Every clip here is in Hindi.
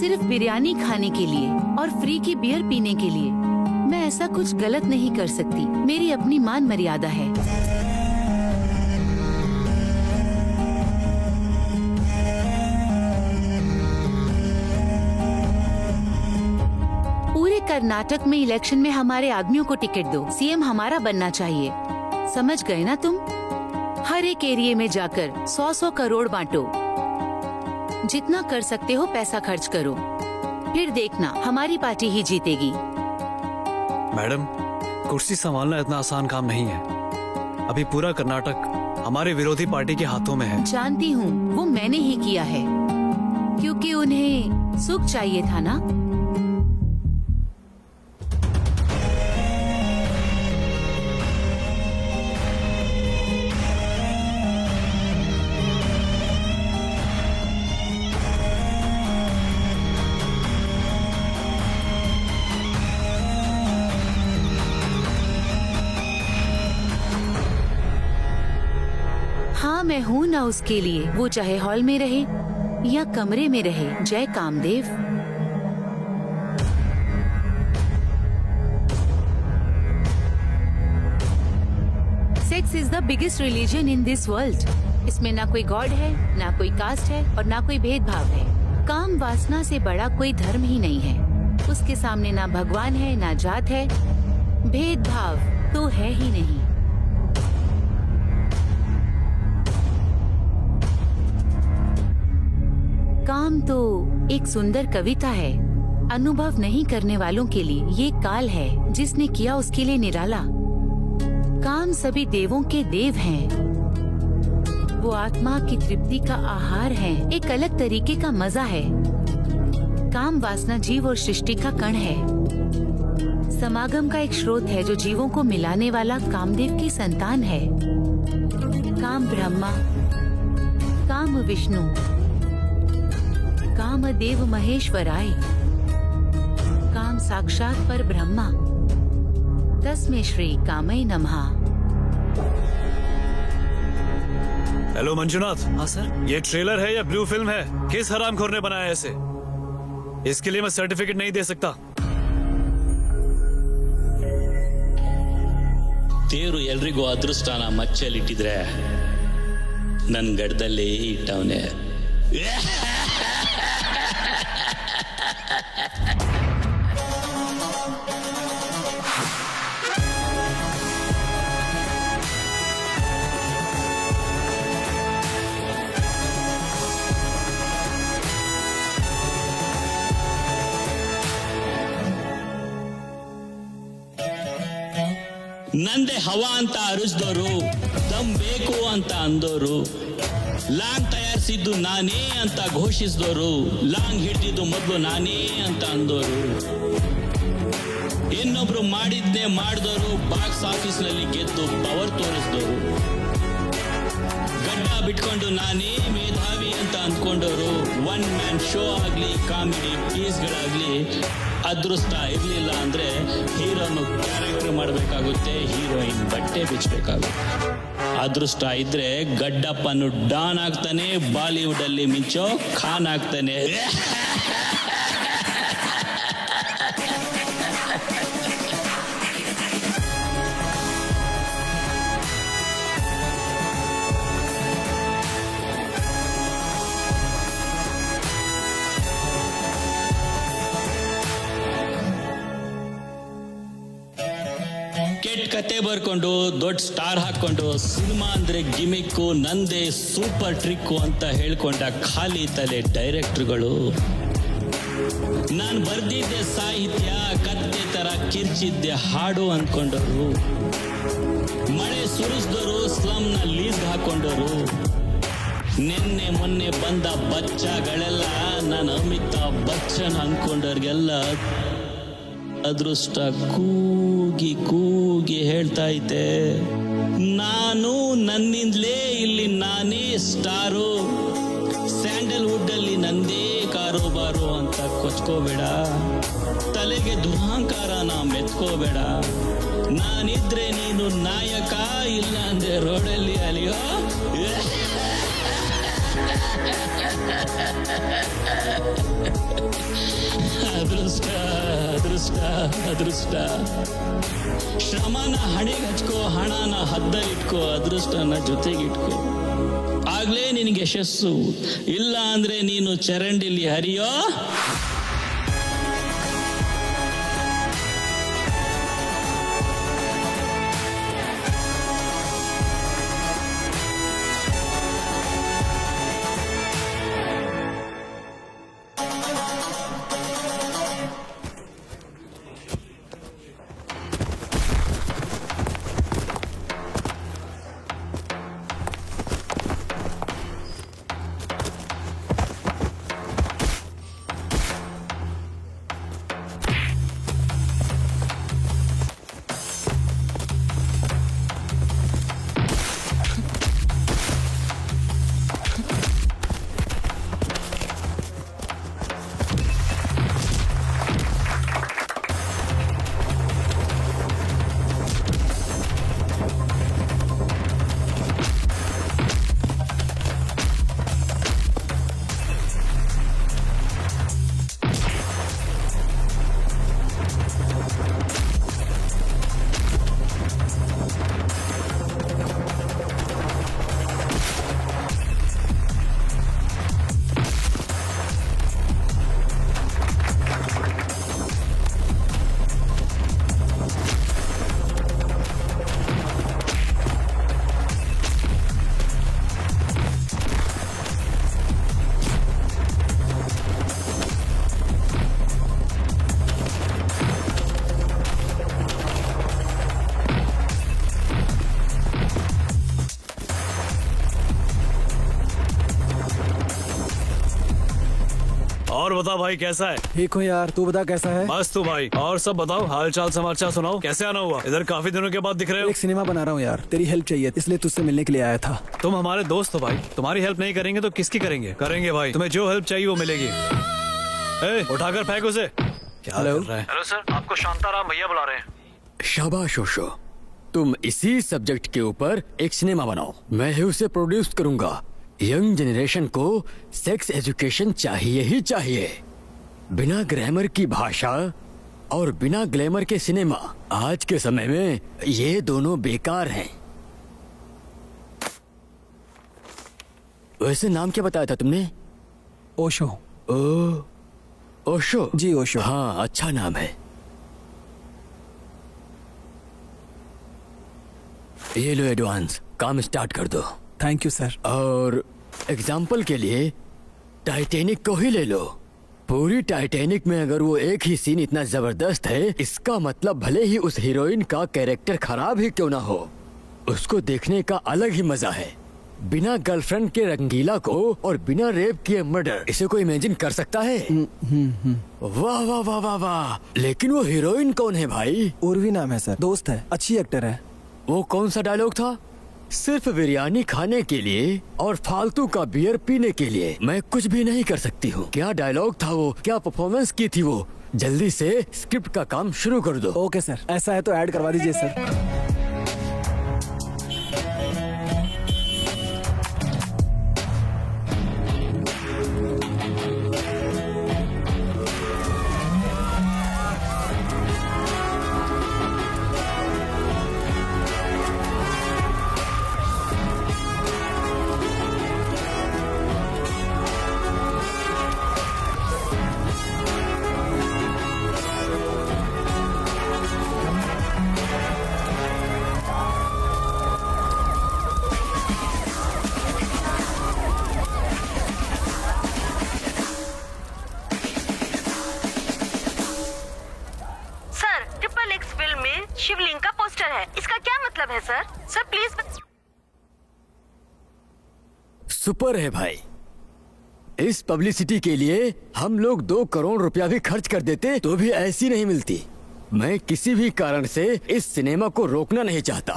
सिर्फ बिरयानी खाने के लिए और फ्री की बियर पीने के लिए मैं ऐसा कुछ गलत नहीं कर सकती। मेरी अपनी मान मर्यादा है। पूरे कर्नाटक में इलेक्शन में हमारे आदमियों को टिकट दो। सीएम हमारा बनना चाहिए, समझ गए ना तुम? हर एक एरिया में जाकर 100-100 करोड़ बांटो। जितना कर सकते हो पैसा खर्च करो, फिर देखना हमारी पार्टी ही जीतेगी। मैडम, कुर्सी संभालना इतना आसान काम नहीं है। अभी पूरा कर्नाटक हमारे विरोधी पार्टी के हाथों में है। जानती हूँ, वो मैंने ही किया है क्योंकि उन्हें सुख चाहिए था ना। हाँ, मैं हूँ ना उसके लिए, वो चाहे हॉल में रहे या कमरे में रहे। जय Kamdev. Sex is the biggest religion in this world. इसमें ना कोई गॉड है, ना कोई कास्ट है और ना कोई भेदभाव है। काम वासना से बड़ा कोई धर्म ही नहीं है। उसके सामने ना भगवान है, ना जात है, भेदभाव तो है ही नहीं। काम तो एक सुंदर कविता है। अनुभव नहीं करने वालों के लिए ये काल है, जिसने किया उसके लिए निराला। काम सभी देवों के देव हैं। वो आत्मा की तृप्ति का आहार है, एक अलग तरीके का मजा है। काम वासना जीव और सृष्टि का कण है, समागम का एक स्रोत है जो जीवों को मिलाने वाला कामदेव की संतान है। काम ब्रह्मा, काम विष्णु, कामदेव महेश्वराय, काम साक्षात पर ब्रह्मा, तस्मै श्री कामै नमः। हेलो मंजुनाथ। हाँ सर। ये ट्रेलर है या ब्लू फिल्म है? किस हरामखोर ने बनाया ऐसे? इसके लिए मैं सर्टिफिकेट नहीं दे सकता। ದೇವರು ಎಲ್ರಿಗೂ ಅದೃಷ್ಟನ ಮಚ್ಚಲಿಟ್ಟಿದ್ರೆ ನನ್ನ ಗಡ್ಡದಲ್ಲಿ ಇಟ್ಟವನೇ. ನಂದೆ ಹವಾ ಅಂತ ಅರಿಸಿದವರು, ದಮ್ ಬೇಕು ಅಂತ ಅಂದೋರು, ಲಾಂಗ್ ತಯಾರಿಸಿದ್ದು ನಾನೇ ಅಂತ ಘೋಷಿಸಿದವರು, ಲಾಂಗ್ ಹಿಡಿದಿದ್ದು ಮೊದಲು ನಾನೇ ಅಂತ ಅಂದೋರು, ಇನ್ನೊಬ್ರು ಮಾಡಿದ್ನೇ ಮಾಡಿದವರು, ಬಾಕ್ಸ್ ಆಫೀಸ್ ನಲ್ಲಿ ಗೆದ್ದು ಪವರ್ ತೋರಿಸಿದವರು, ಗಡ್ಡ ಬಿಟ್ಕೊಂಡು ನಾನೇ ಮೇಧಾವಿ ಅಂತ ಅಂದ್ಕೊಂಡವರು, ಒನ್ ಮ್ಯಾನ್ ಶೋ ಆಗ್ಲಿ ಕಾಮಿಡಿ ಪೀಸ್ಗಳಾಗ್ಲಿ ಅದೃಷ್ಟ ಇರ್ಲಿಲ್ಲ ಅಂದ್ರೆ ಹೀರೋನು ಕ್ಯಾರೆಕ್ಟರ್ ಮಾಡಬೇಕಾಗುತ್ತೆ, ಹೀರೋಯಿನ್ ಬಟ್ಟೆ ಬಿಚ್ಚಬೇಕಾಗುತ್ತೆ. ಅದೃಷ್ಟ ಇದ್ರೆ ಗಡ್ಡಪ್ಪನು ಡಾನ್ ಆಗ್ತಾನೆ, ಬಾಲಿವುಡ್ ಅಲ್ಲಿ ಮಿಂಚೋ ಖಾನ್ ಆಗ್ತಾನೆ. ಕೆಟ್ಟ ಕತೆ ಬರ್ಕೊಂಡು ದೊಡ್ಡ ಸ್ಟಾರ್ ಹಾಕೊಂಡು ಸಿನಿಮಾ ಅಂದ್ರೆ ಗಿಮಿಕ್ಕು, ನಂದೇ ಸೂಪರ್ ಟ್ರಿಕ್ಕು ಅಂತ ಹೇಳ್ಕೊಂಡ ಖಾಲಿ ತಲೆ ಡೈರೆಕ್ಟರ್ಗಳು. ನಾನು ಬರ್ದಿದ್ದೆ ಸಾಹಿತ್ಯ, ಕತ್ತೆ ತರ ಕಿರ್ಚಿದ್ದೆ ಹಾಡು ಅಂದ್ಕೊಂಡವರು, ಮಳೆ ಸುರಿಸಿದವರು, ಸ್ಲಮ್ ನ ಲೀಸ್ ಹಾಕೊಂಡವರು, ನಿನ್ನೆ ಮೊನ್ನೆ ಬಂದ ಬಚ್ಚಗಳೆಲ್ಲ ನಾನು ಅಮಿತಾಬ್ ಬಚ್ಚನ್ ಅಂದ್ಕೊಂಡವ್ರಿಗೆಲ್ಲ ಅದೃಷ್ಟ ಕೂಗಿ ಕೂಗಿ ಹೇಳ್ತಾ ಇದ್ದೆ, ನಾನು ನನ್ನಿಂದಲೇ ಇಲ್ಲಿ ನಾನೇ ಸ್ಟಾರು, ಸ್ಯಾಂಡಲ್ವುಡ್ ಅಲ್ಲಿ ನಂದೇ ಕಾರೋಬಾರು ಅಂತ ಕೊಚ್ಕೋಬೇಡ, ತಲೆಗೆ ದುರಹಂಕಾರನ ಮೆತ್ಕೋಬೇಡ. ನಾನಿದ್ರೆ ನೀನು ನಾಯಕ, ಇಲ್ಲ ಅಂದ್ರೆ ರೋಡಲ್ಲಿ ಅಲಿಯೋ. ಅದೃಷ್ಟ ಅದೃಷ್ಟ ಅದೃಷ್ಟ. ಶ್ರಮನ ಹಣೆಗೆ ಹಚ್ಕೋ, ಹಣನ ಹದ್ದಲಿಟ್ಕೋ, ಅದೃಷ್ಟನ ಜೊತೆಗಿಟ್ಕೋ. ಆಗ್ಲೇ ನಿನಗೆ ಯಶಸ್ಸು. ಇಲ್ಲ ಅಂದ್ರೆ ನೀನು ಚರಂಡಿಲಿ ಹರಿಯೋ और बता भाई कैसा है? ठीक हूँ यार, तू बता कैसा है? बस तू भाई। और सब बताओ, हाल चाल समाचार सुनाओ, कैसे आना हुआ? इधर काफी दिनों के बाद दिख रहे हो। एक सिनेमा बना रहा हूँ यार, तेरी हेल्प चाहिए इसलिए तुझसे मिलने के लिए आया था। तुम हमारे दोस्त हो भाई, तुम्हारी हेल्प नहीं करेंगे तो किसकी करेंगे? करेंगे भाई, तुम्हें जो हेल्प चाहिए वो मिलेगी। उठाकर फेंक उसे। क्या हेलो? कर रहा है? हेलो सर, आपको शांताराम भैया बुला रहे हैं। शाबाश ओशो, तुम इसी सब्जेक्ट के ऊपर एक सिनेमा बनाओ, मैं ही उसे प्रोड्यूस करूंगा। यंग जनरेशन को सेक्स एजुकेशन चाहिए ही चाहिए। बिना ग्रामर की भाषा और बिना ग्लैमर के सिनेमा आज के समय में ये दोनों बेकार हैं। वैसे नाम क्या बताया था तुमने? ओशो। ओशो? जी ओशो। हाँ, अच्छा नाम है। ये लो एडवांस, काम स्टार्ट कर दो। Thank you sir. और एग्जाम्पल के लिए टाइटैनिक को ही ले लो। पूरी टाइटैनिक में अगर वो एक ही सीन इतना जबरदस्त है, इसका मतलब भले ही उस हीरोइन का कैरेक्टर खराब ही क्यों ना हो, उसको देखने का अलग ही मजा है। बिना गर्लफ्रेंड के रंगीला को और बिना रेप किए मर्डर, इसे कोई इमेजिन कर सकता है? वाह वाह वाह वाह वाह। लेकिन वो हीरोइन कौन है भाई? उर्वी नाम है सर, दोस्त है, अच्छी एक्टर है। वो कौन सा डायलॉग था? सिर्फ बिरयानी खाने के लिए और फालतू का बियर पीने के लिए मैं कुछ भी नहीं कर सकती हूँ। क्या डायलॉग था वो, क्या परफॉर्मेंस की थी वो? जल्दी से स्क्रिप्ट का काम शुरू कर दो। ओके सर, ऐसा है तो ऐड करवा दीजिए सर। शिवलिंग का पोस्टर है, इसका क्या मतलब है सर? Sir please. सुपर है भाई। इस पब्लिसिटी के लिए हम लोग 2 करोड़ रुपया भी खर्च कर देते तो भी ऐसी नहीं मिलती। मैं किसी भी कारण से इस सिनेमा को रोकना नहीं चाहता।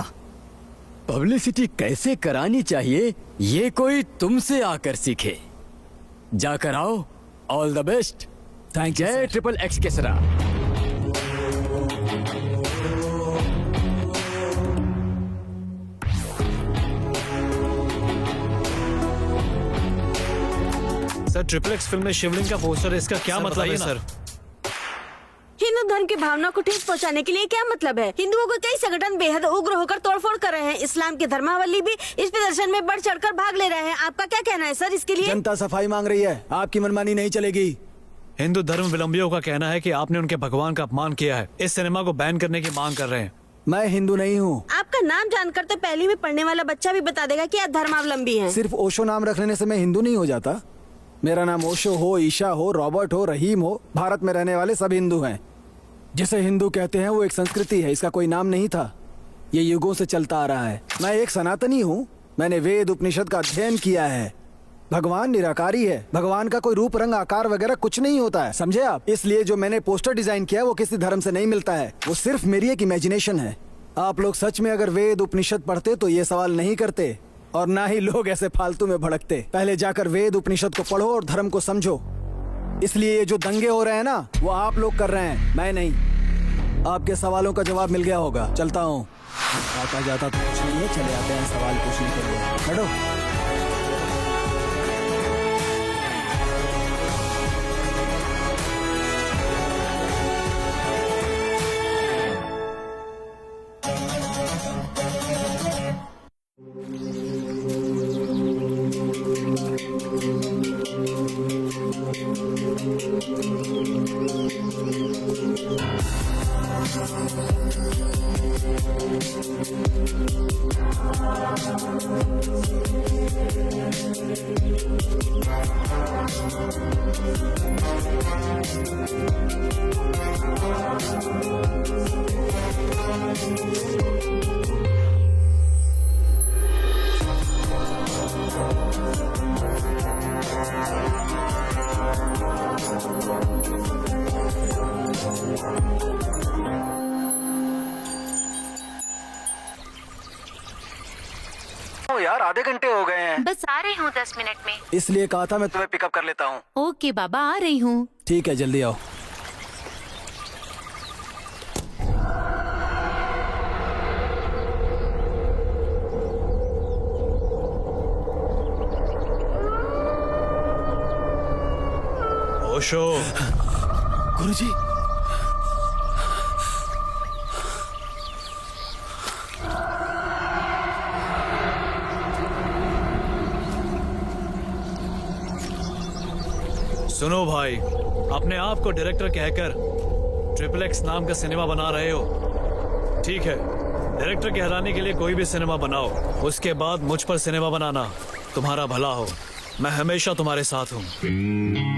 पब्लिसिटी कैसे करानी चाहिए ये कोई तुमसे आकर सीखे। जाकर आओ। All the best. Thank you जय ट्रिपल एक्स केसरा। सर ट्रिपल एक्स फिल्म में शिवलिंग का पोस्टर है, इसका क्या सर, मतलब है बताइए ना। सर? हिंदू धर्म की भावना को ठेस पहुंचाने के लिए क्या मतलब है? हिंदुओं को कई संगठन बेहद उग्र होकर तोड़फोड़ कर रहे हैं। इस्लाम के धर्मावलंबी भी इस प्रदर्शन में बढ़ चढ़कर भाग ले रहे हैं। आपका क्या कहना है सर इसके लिए? जनता सफाई मांग रही है, आपकी मनमानी नहीं चलेगी। हिंदू धर्म विलंबियों का कहना है कि आपने उनके भगवान का अपमान किया है, इस सिनेमा को बैन करने की मांग कर रहे हैं। मैं हिंदू नहीं हूँ। आपका नाम जानकर तो पहली में पढ़ने वाला बच्चा भी बता देगा कि आप धर्मावलंबी हैं। सिर्फ ओशो नाम रख लेने से मैं हिंदू नहीं हो जाता। मेरा नाम ओशो हो, ईशा हो, रॉबर्ट हो, रहीम हो, भारत में रहने वाले सब हिंदू हैं। जिसे हिंदू कहते हैं वो एक संस्कृति है, इसका कोई नाम नहीं था। ये युगों से चलता आ रहा है। मैं एक सनातनी हूँ, मैंने वेद उपनिषद का अध्ययन किया है। भगवान निराकारी है, भगवान का कोई रूप रंग आकार वगैरह कुछ नहीं होता है, समझे आप? इसलिए जो मैंने पोस्टर डिजाइन किया वो किसी धर्म से नहीं मिलता है, वो सिर्फ मेरी एक इमेजिनेशन है। आप लोग सच में अगर वेद उपनिषद पढ़ते तो ये सवाल नहीं करते, और ना ही लोग ऐसे फालतू में भड़कते। पहले जाकर वेद उपनिषद को पढ़ो और धर्म को समझो। इसलिए ये जो दंगे हो रहे हैं ना, वो आप लोग कर रहे हैं, मैं नहीं। आपके सवालों का जवाब मिल गया होगा, चलता हूँ। आता जाता तो कुछ नहीं है, चले आते हैं सवाल पूछने के लिए। बैठो। यार आधे घंटे हो गए हैं। बस आ रही हूँ 10 मिनट में। इसलिए कहा था मैं तुम्हें पिकअप कर लेता हूँ। ओके बाबा, आ रही हूँ। ठीक है, जल्दी आओ। ओशो। गुरुजी। सुनो भाई, अपने आप को डायरेक्टर कहकर ट्रिपल एक्स नाम का सिनेमा बना रहे हो, ठीक है। डायरेक्टर कहलाने के लिए कोई भी सिनेमा बनाओ, उसके बाद मुझ पर सिनेमा बनाना, तुम्हारा भला हो। मैं हमेशा तुम्हारे साथ हूँ।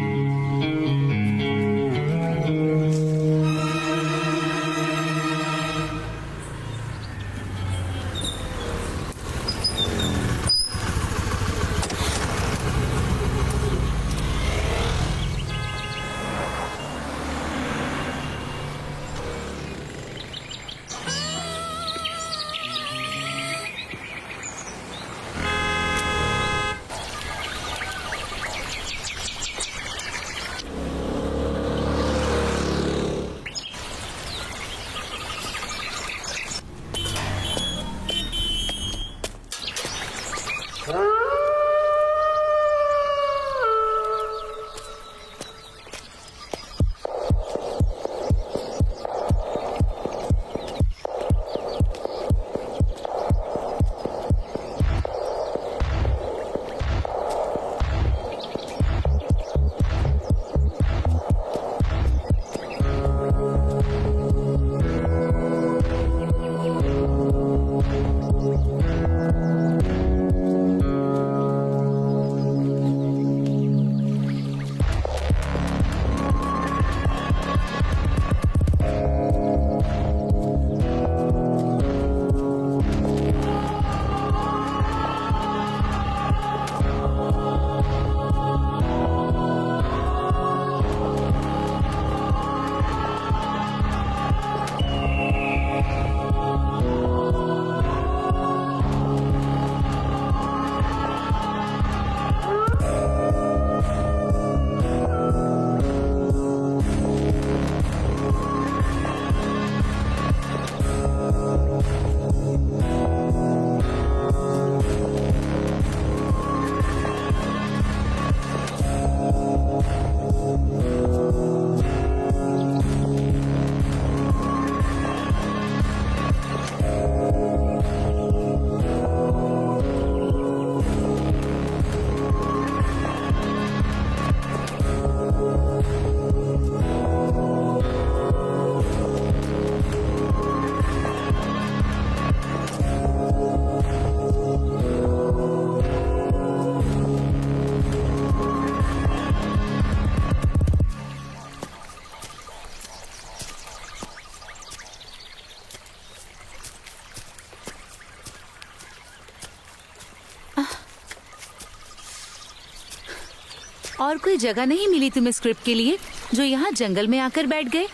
और कोई जगह नहीं मिली तुम्हें स्क्रिप्ट के लिए जो यहाँ जंगल में आकर बैठ गए?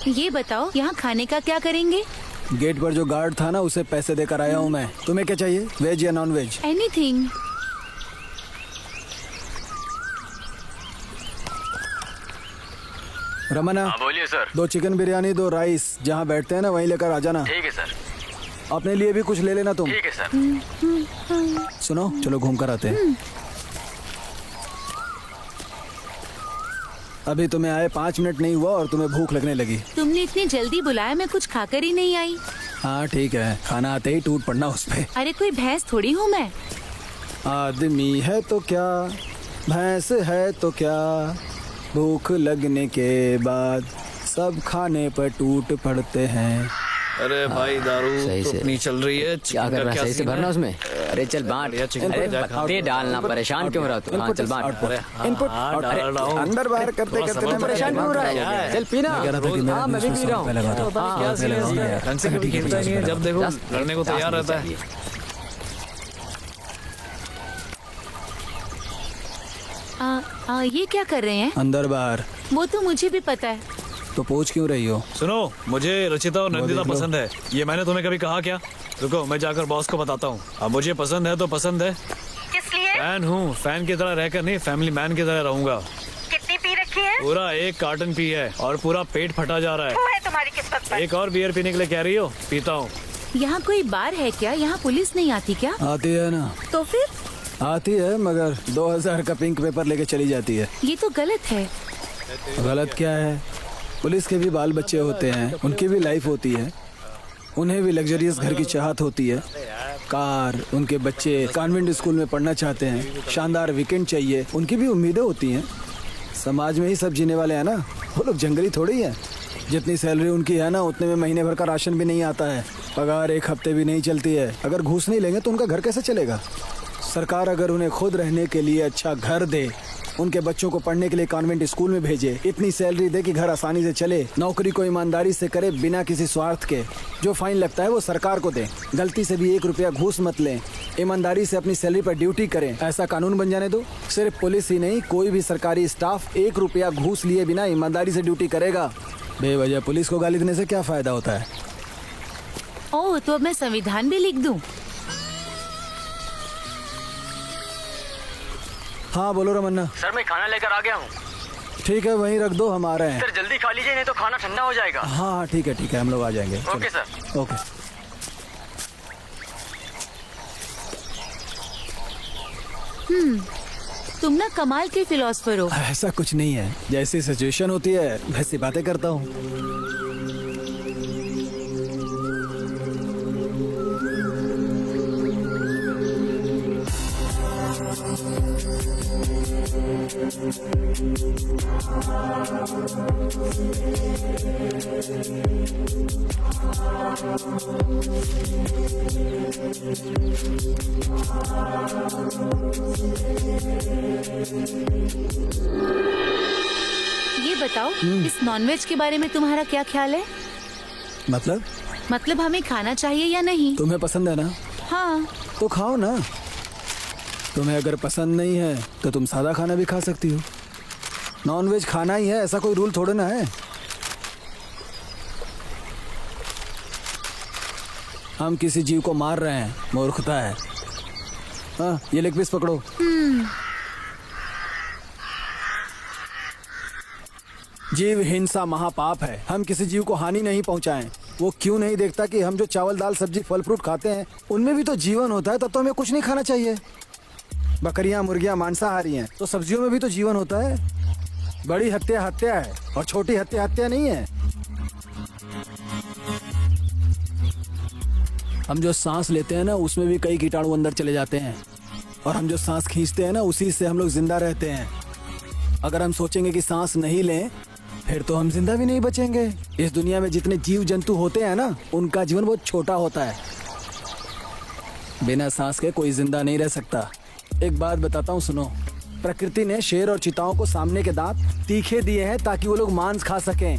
ये बताओ यहाँ खाने का क्या करेंगे? गेट पर जो गार्ड था ना उसे पैसे देकर आया हूँ मैं। तुम्हें क्या चाहिए, वेज या नॉन वेज? एनीथिंग। रमना, बोलिए सर। 2 चिकन बिरयानी 2 राइस, जहाँ बैठते हैं ना वहीं लेकर आ जाना। ठीक है सर। अपने लिए भी कुछ ले लेना तुम। ठीक है सर। सुनो, चलो घूम कर आते हैं। अभी तुम्हें आए 5 मिनट नहीं हुआ और तुम्हें भूख लगने लगी। तुमने इतनी जल्दी बुलाया, मैं कुछ खाकर ही नहीं आई। हाँ ठीक है, खाना आते ही टूट पड़ना उस पे। अरे कोई भैंस थोड़ी हूँ मैं। आदमी है तो क्या, भैंस है तो क्या, भूख लगने के बाद सब खाने पर टूट पड़ते हैं। अरे भाई दारू सही तो से। अपनी चल रही है। क्या कर रहा है? सही से भरना उसमें। अरे चल बांट। बढ़िया चिकन अरे बन जाएगा। पत्ते डालना, परेशान क्यों हो रहा तू? हाँ चल बांट। इनपुट डाल रहा हूँ। अंदर बाहर करते थोड़ा करते समझ मैं परेशान क्यों हो रहा क्या है? है? चल पीना। मैं कह रहा था कि मेरा हाँ मैं भी पी रहा हूँ। पहले बात। हाँ, क्या सीन है हाँ, इसका? यार। ढंग से कभी खेलता ही नहीं है, जब देखो लड़ने को तैयार रहता है। ये क्या कर रहे हैं? अंदर बाहर। वो तो मुझे भी पता है। तो पूछ क्यों रही हो? सुनो, मुझे रचिता और नंदिता देख लो। पसंद है। ये मैंने तुम्हें कभी कहा क्या? रुको, मैं जाकर बॉस को बताता हूँ। अब मुझे पसंद है तो पसंद है। किस लिए? फैन हूँ, फैन की तरह रहकर नहीं, फैमिली मैन की तरह रहूंगा। कितनी पी रखी है? पूरा 1 कार्टन पी है और पूरा पेट फटा जा रहा है। वो है तुम्हारी किस्मत पर। एक और बियर पीने के लिए कह रही हो? पीता हूँ। यहाँ कोई बार है क्या? यहाँ पुलिस नहीं आती क्या? आती है ना, तो फिर आती है, मगर 2000 का पिंक पेपर लेके चली जाती है। ये तो गलत है। गलत क्या है? पुलिस के भी बाल बच्चे होते हैं, उनकी भी लाइफ होती है, उन्हें भी लग्जरियस घर की चाहत होती है, कार, उनके बच्चे कॉन्वेंट स्कूल में पढ़ना चाहते हैं, शानदार वीकेंड चाहिए, उनकी भी उम्मीदें होती हैं। समाज में ही सब जीने वाले हैं ना, वो लोग जंगली थोड़ी हैं। जितनी सैलरी उनकी है ना, उतने में महीने भर का राशन भी नहीं आता है, पगार 1 हफ्ते भी नहीं चलती है। अगर घूस नहीं लेंगे तो उनका घर कैसे चलेगा? सरकार अगर उन्हें खुद रहने के लिए अच्छा घर दे, उनके बच्चों को पढ़ने के लिए कॉन्वेंट स्कूल में भेजे, इतनी सैलरी दे कि घर आसानी से चले, नौकरी को ईमानदारी से करे बिना किसी स्वार्थ के, जो फाइन लगता है वो सरकार को दे, गलती से भी 1 रुपया घूस मत लें, ईमानदारी से अपनी सैलरी पर ड्यूटी करें, ऐसा कानून बन जाने दो। सिर्फ पुलिस ही नहीं, कोई भी सरकारी स्टाफ 1 रुपया घूस लिए बिना ईमानदारी से ड्यूटी करेगा। बेवजह पुलिस को गाली देने से क्या फायदा होता है? ओह, तो अब मैं संविधान भी लिख दूं? हाँ बोलो रमन्ना। सर मैं खाना लेकर आ गया हूँ। ठीक है, वहीं रख दो, हम आ रहे हैं। सर जल्दी खा लीजिए नहीं तो खाना ठंडा हो जाएगा। हाँ हाँ ठीक है, हम लोग आ जाएंगे। ओके चलो। सर। ओके। तुम ना कमाल के फिलोसफर हो। ऐसा कुछ नहीं है, जैसी सिचुएशन होती है वैसी बातें करता हूँ। ये बताओ, इस नॉनवेज के बारे में तुम्हारा क्या ख्याल है? मतलब हमें खाना चाहिए या नहीं? तुम्हें पसंद है ना, हाँ। तो खाओ ना। तुम्हें अगर पसंद नहीं है तो तुम सादा खाना भी खा सकती हो। नॉनवेज खाना ही है, ऐसा कोई रूल थोड़े ना है। हम किसी जीव को मार रहे हैं, मूर्खता है। हाँ, ये लेग पीस पकड़ो। जीव हिंसा महापाप है। हम किसी जीव को हानि नहीं पहुंचाएं। वो क्यों नहीं देखता कि हम जो चावल दाल सब्जी फल फ्रूट खाते हैं उनमें भी तो जीवन होता है, तब तो हमें कुछ नहीं खाना चाहिए। बकरियां मुर्गियां मांसाहारी हैं, तो सब्जियों में भी तो जीवन होता है। बड़ी हत्या हत्या है और छोटी हत्या हत्या नहीं है। हम जो सांस लेते हैं ना, उसमें भी कई कीटाणु अंदर चले जाते हैं, और हम जो सांस खींचते हैं ना, उसी से हम लोग जिंदा रहते हैं। अगर हम सोचेंगे कि सांस नहीं लें, फिर तो हम जिंदा भी नहीं बचेंगे। इस दुनिया में जितने जीव जंतु होते हैं ना, उनका जीवन बहुत छोटा होता है। बिना सांस के कोई जिंदा नहीं रह सकता। एक बात बताता हूँ, सुनो। प्रकृति ने शेर और चीताओं को सामने के दांत तीखे दिए हैं ताकि वो लोग मांस खा सकें।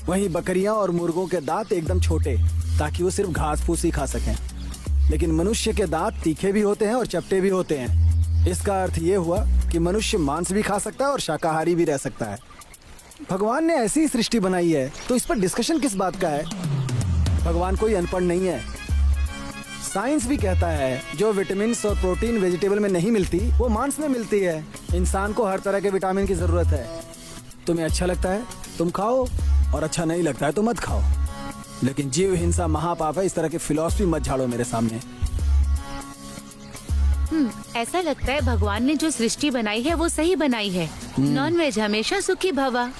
वहीं बकरियां और मुर्गों के दांत एकदम छोटे, ताकि वो सिर्फ घास फूस ही खा सकें। लेकिन मनुष्य के दांत तीखे भी होते हैं और चपटे भी होते हैं। इसका अर्थ ये हुआ कि मनुष्य मांस भी खा सकता है और शाकाहारी भी रह सकता है। भगवान ने ऐसी ही सृष्टि बनाई है, तो इस पर डिस्कशन किस बात का है? भगवान कोई अनपढ़ नहीं है। साइंस भी कहता है जो विटामिन और प्रोटीन वेजिटेबल में नहीं मिलती वो मांस में मिलती है। इंसान को हर तरह के विटामिन की जरूरत है। तुम्हें अच्छा लगता है तुम खाओ, और अच्छा नहीं लगता है तो मत खाओ। लेकिन जीव हिंसा महापाप है, इस तरह की फिलॉसफी मत झाड़ो मेरे सामने। ऐसा लगता है भगवान ने जो सृष्टि बनाई है वो सही बनाई है। नॉन वेज हमेशा सुखी भवा।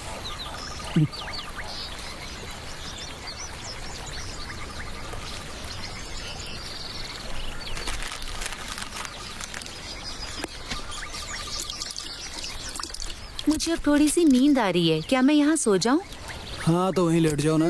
मुझे अब थोड़ी सी नींद आ रही है, क्या मैं यहाँ सो जाऊँ? हाँ तो वहीं लेट जाओ ना।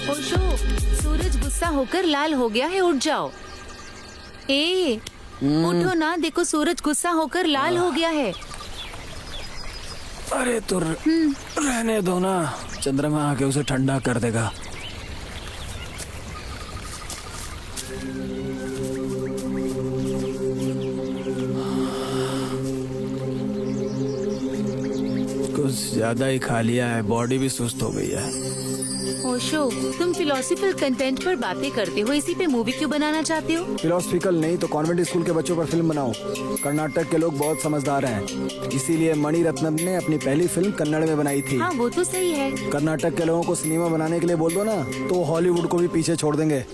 ओशो, सूरज गुस्सा होकर लाल हो गया है, उठ जाओ। उठो ना, देखो सूरज गुस्सा होकर लाल हो गया है। अरे तो रहने दो ना, चंद्रमा आके उसे ठंडा कर देगा। कुछ ज्यादा ही खा लिया है, बॉडी भी सुस्त हो गई है। ओशो, तुम फिलोसफिकल कंटेंट पर बातें करते हो, इसी पे मूवी क्यों बनाना चाहते हो? फिलोसफिकल नहीं तो कॉन्वेंट स्कूल के बच्चों पर फिल्म बनाओ। कर्नाटक के लोग बहुत समझदार हैं, इसीलिए मणि रत्नम ने अपनी पहली फिल्म कन्नड़ में बनाई थी। हाँ वो तो सही है। कर्नाटक के लोगों को सिनेमा बनाने के लिए बोल दो ना, तो हॉलीवुड को भी पीछे छोड़ देंगे।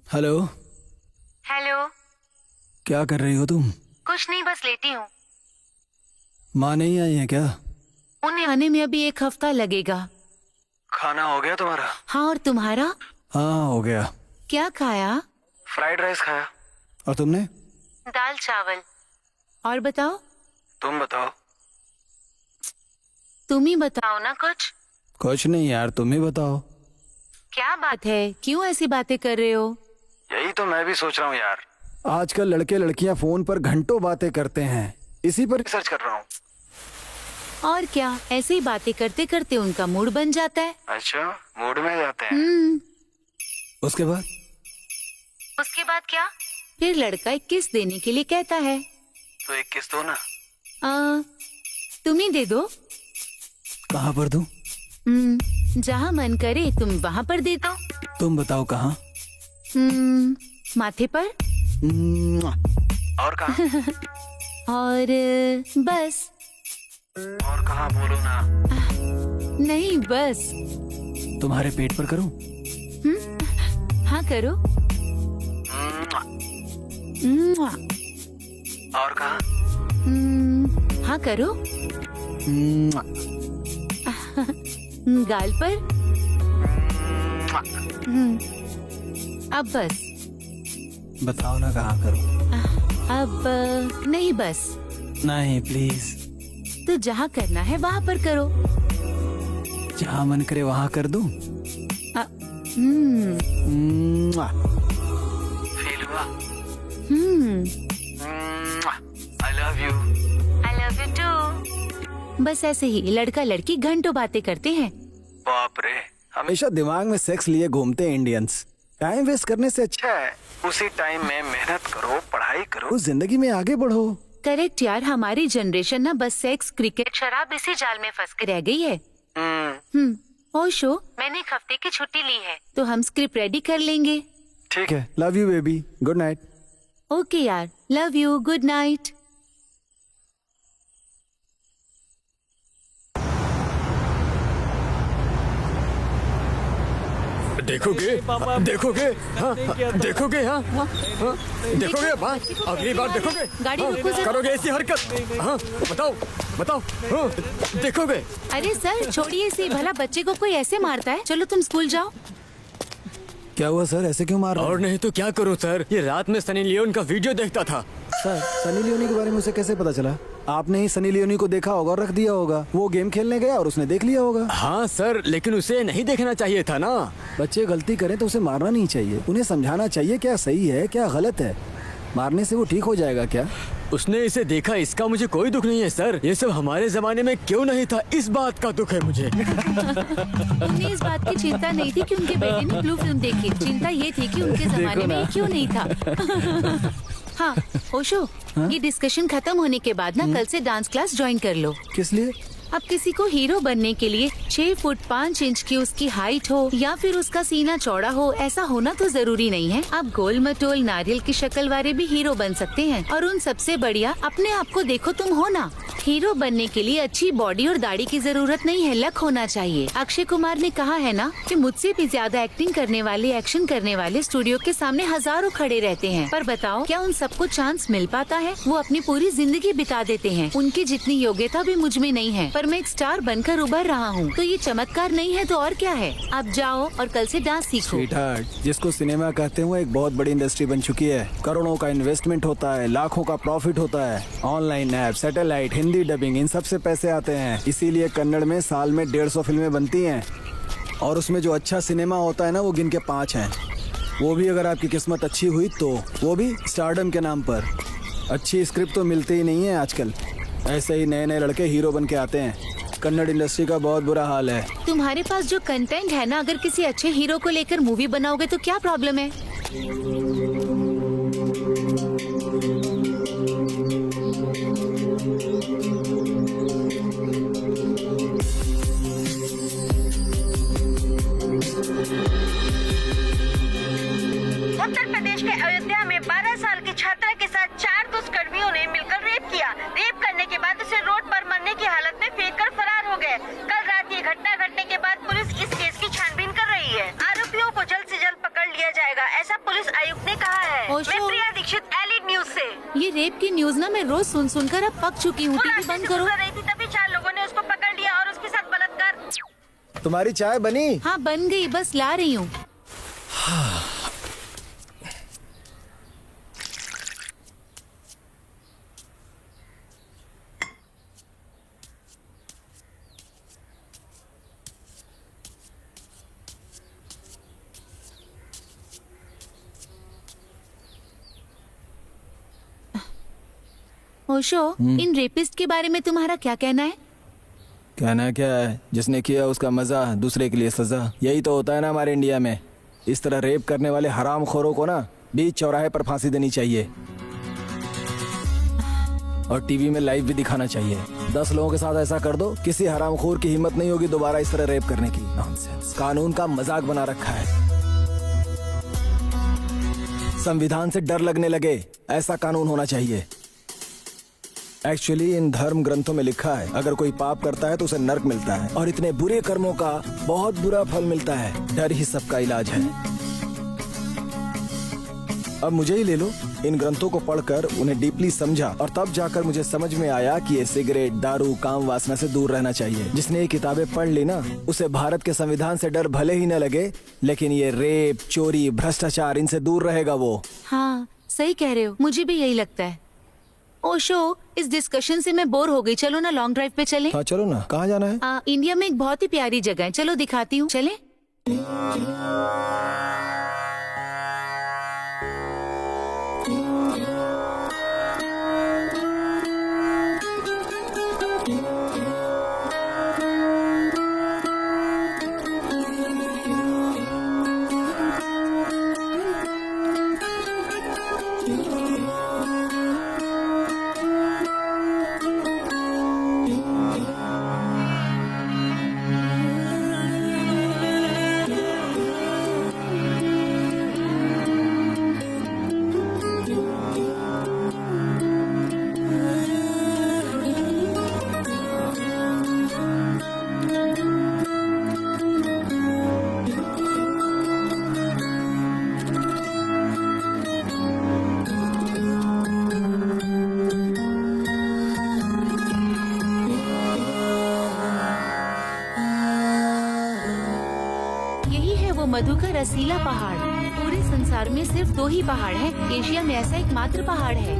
हेलो। हेलो। क्या कर रही हो तुम? कुछ नहीं, बस लेटी हूँ। माँ नहीं आई है क्या? उन्हें आने में अभी 1 हफ्ता लगेगा। खाना हो गया तुम्हारा? हाँ, और तुम्हारा? हाँ हो गया। क्या खाया? फ्राइड राइस खाया। और तुमने? दाल चावल। और बताओ? तुम बताओ। तुम ही बताओ ना कुछ। कुछ नहीं यार, तुम ही बताओ। क्या बात है, क्यों ऐसी बातें कर रहे हो? यही तो मैं भी सोच रहा हूँ यार। आजकल लड़के लड़कियां फोन पर घंटों बातें करते हैं, इसी पर रिसर्च कर रहा हूँ। और क्या, ऐसे ही बातें करते करते उनका मूड बन जाता है। अच्छा, मूड में जाते हैं। उसके बाद? उसके बाद क्या? फिर लड़का 1 किस देने के लिए कहता है। तो 1 किस दो ना। तुम ही दे दो। कहाँ पर दूं? जहाँ मन करे तुम वहाँ पर दे दो। तुम बताओ कहाँ? माथे पर। और कहाँ? और बस। और कहाँ बोलो ना। नहीं बस। तुम्हारे पेट पर करूं? हाँ करो। और कहाँ? हाँ करो। गाल पर। अब बस। बताओ ना कहाँ करूं? अब नहीं बस। नहीं प्लीज। तो जहाँ करना है वहाँ पर करो। जहाँ मन करे वहाँ कर दूं? फील हुआ? I love you. I love you too. बस ऐसे ही लड़का लड़की घंटों बातें करते हैं। बाप रे, हमेशा दिमाग में सेक्स लिए घूमते हैं इंडियंस। टाइम वेस्ट करने से अच्छा है उसी टाइम में मेहनत करो, पढ़ाई करो, जिंदगी में आगे बढ़ो। करेक्ट यार, हमारी जनरेशन ना बस सेक्स, क्रिकेट, शराब इसी जाल में फंस के रह गई है। ओशो, मैंने 1 हफ्ते की छुट्टी ली है, तो हम स्क्रिप्ट रेडी कर लेंगे। ठीक है, love you baby, good night. Okay यार, लव यू, गुड नाइट। देखोगे पापा, देखोगे हाँ, नहीं किया था। देखोगे हाँ हाँ, देखोगे अब हाँ, अगली बार देखोगे गाड़ी हाँ, रोको जरा। करोगे ऐसी हरकत हाँ बताओ बताओ हाँ, देखोगे अरे सर छोड़िए इसे, भला बच्चे को कोई ऐसे मारता है? चलो तुम स्कूल जाओ। क्या हुआ सर, ऐसे क्यों मार रहे और हो? नहीं तो क्या करूं सर, ये रात में सनी लियोन का वीडियो देखता था। सर सनी लियोनी के बारे में उसे कैसे पता चला? आपने ही सनी लियोनी को देखा होगा और रख दिया होगा। वो गेम खेलने गया और उसने देख लिया होगा। हाँ सर, लेकिन उसे नहीं देखना चाहिए था ना। बच्चे गलती करें तो उसे मारना नहीं चाहिए, उन्हें समझाना चाहिए क्या सही है क्या गलत है। मारने से वो ठीक हो जाएगा क्या? उसने इसे देखा, इसका मुझे कोई दुख नहीं है सर। ये सब हमारे जमाने में क्यों नहीं था, इस बात का दुख है मुझे। उन्हें इस बात की चिंता नहीं थी कि उनके बेटे ने ब्लू फिल्म देखी, चिंता ये थी कि उनके जमाने में ये क्यों नहीं था। हाँ ओशो, ये डिस्कशन खत्म होने के बाद ना कल से डांस क्लास ज्वाइन कर लो। किस लिए? अब किसी को हीरो बनने के लिए 6 फुट 5 इंच की उसकी हाइट हो या फिर उसका सीना चौड़ा हो, ऐसा होना तो जरूरी नहीं है। आप गोल मटोल नारियल की शक्ल वाले भी हीरो बन सकते हैं। और उन सबसे बढ़िया अपने आप को देखो तुम हो ना। हीरो बनने के लिए अच्छी बॉडी और दाढ़ी की जरूरत नहीं है, लक होना चाहिए। अक्षय कुमार ने कहा है ना कि मुझसे भी ज्यादा एक्टिंग करने वाले, एक्शन करने वाले स्टूडियो के सामने हजारों खड़े रहते हैं, पर बताओ क्या उन सबको चांस मिल पाता है? वो अपनी पूरी जिंदगी बिता देते हैं। उनकी जितनी योग्यता भी मुझ में नहीं है, पर मैं एक स्टार बनकर उभर रहा हूँ, तो ये चमत्कार नहीं है तो और क्या है? आप जाओ और कल से डांस सीखो। स्वीटहार्ट, जिसको सिनेमा कहते हैं वो एक बहुत बड़ी इंडस्ट्री बन चुकी है। करोड़ों का इन्वेस्टमेंट होता है, लाखों का प्रॉफिट होता है। Online app, satellite, Hindi dubbing, इन सब से पैसे आते हैं। इसीलिए कन्नड़ में साल में 150 फिल्में बनती हैं और उसमें जो अच्छा सिनेमा होता है ना वो गिन के 5 हैं। वो भी अगर आपकी किस्मत अच्छी हुई तो, वो भी स्टारडम के नाम पर। अच्छी स्क्रिप्ट तो मिलती ही नहीं है आजकल, ऐसे ही नए नए लड़के हीरो बन के आते हैं। कन्नड़ इंडस्ट्री का बहुत बुरा हाल है। तुम्हारे पास जो कंटेंट है ना, अगर किसी अच्छे हीरो को लेकर मूवी बनाओगे तो क्या प्रॉब्लम है? उत्तर प्रदेश के अयोध्या में 12 साल की छात्रा के साथ 4 दुष्कर्मियों ने मिलकर रेप किया। रेप करने के बाद उसे रोड पर मरने की हालत में फेंककर फरार हो गए। कल रात ये घटना घटने के बाद पुलिस इस केस की छानबीन कर रही है। आरोपियों को जल्द से जल्द पकड़ लिया जाएगा, ऐसा पुलिस आयुक्त ने कहा है। ओशो। मैं प्रिया दीक्षित, एलिट न्यूज से। ये रेप की न्यूज ना मैं रोज सुन सुनकर अब पक चुकी हूँ। वो टीवी रास्ते बंद से करो। गुजर रही थी, तभी 4 लोगों ने उसको पकड़ लिया और उसके साथ बलात्कार। तुम्हारी चाय बनी? हाँ बन गई, बस ला रही हूँ। ओशो, इन रेपिस्ट के बारे में तुम्हारा क्या कहना है? कहना क्या है, जिसने किया उसका मजा, दूसरे के लिए सजा। यही तो होता है ना हमारे इंडिया में। इस तरह रेप करने वाले हरामखोरों को ना बीच चौराहे पर फांसी देनी चाहिए और टीवी में लाइव भी दिखाना चाहिए। 10 लोगों के साथ ऐसा कर दो, किसी हरामखोर की हिम्मत नहीं होगी दोबारा इस तरह रेप करने की। नॉनसेंस। कानून का मजाक बना रखा है। संविधान से डर लगने लगे, ऐसा कानून होना चाहिए। एक्चुअली इन धर्म ग्रंथों में लिखा है अगर कोई पाप करता है तो उसे नर्क मिलता है और इतने बुरे कर्मों का बहुत बुरा फल मिलता है। डर ही सबका इलाज है। अब मुझे ही ले लो, इन ग्रंथों को पढ़कर उन्हें डीपली समझा और तब जाकर मुझे समझ में आया कि ये सिगरेट, दारू, काम वासना से दूर रहना चाहिए। जिसने ये किताबें पढ़ ली ना, उसे भारत के संविधान से डर भले ही न लगे, लेकिन ये रेप, चोरी, भ्रष्टाचार, इनसे दूर रहेगा वो। हाँ सही कह रहे हो, मुझे भी यही लगता है। ओशो, इस डिस्कशन से मैं बोर हो गई, चलो ना लॉन्ग ड्राइव पे चले। हाँ चलो ना, कहाँ जाना है? इंडिया में एक बहुत ही प्यारी जगह है, चलो दिखाती हूँ, चले। मधु का रसीला पहाड़। पूरे संसार में सिर्फ 2 ही पहाड़ हैं। एशिया में ऐसा एकमात्र पहाड़ है।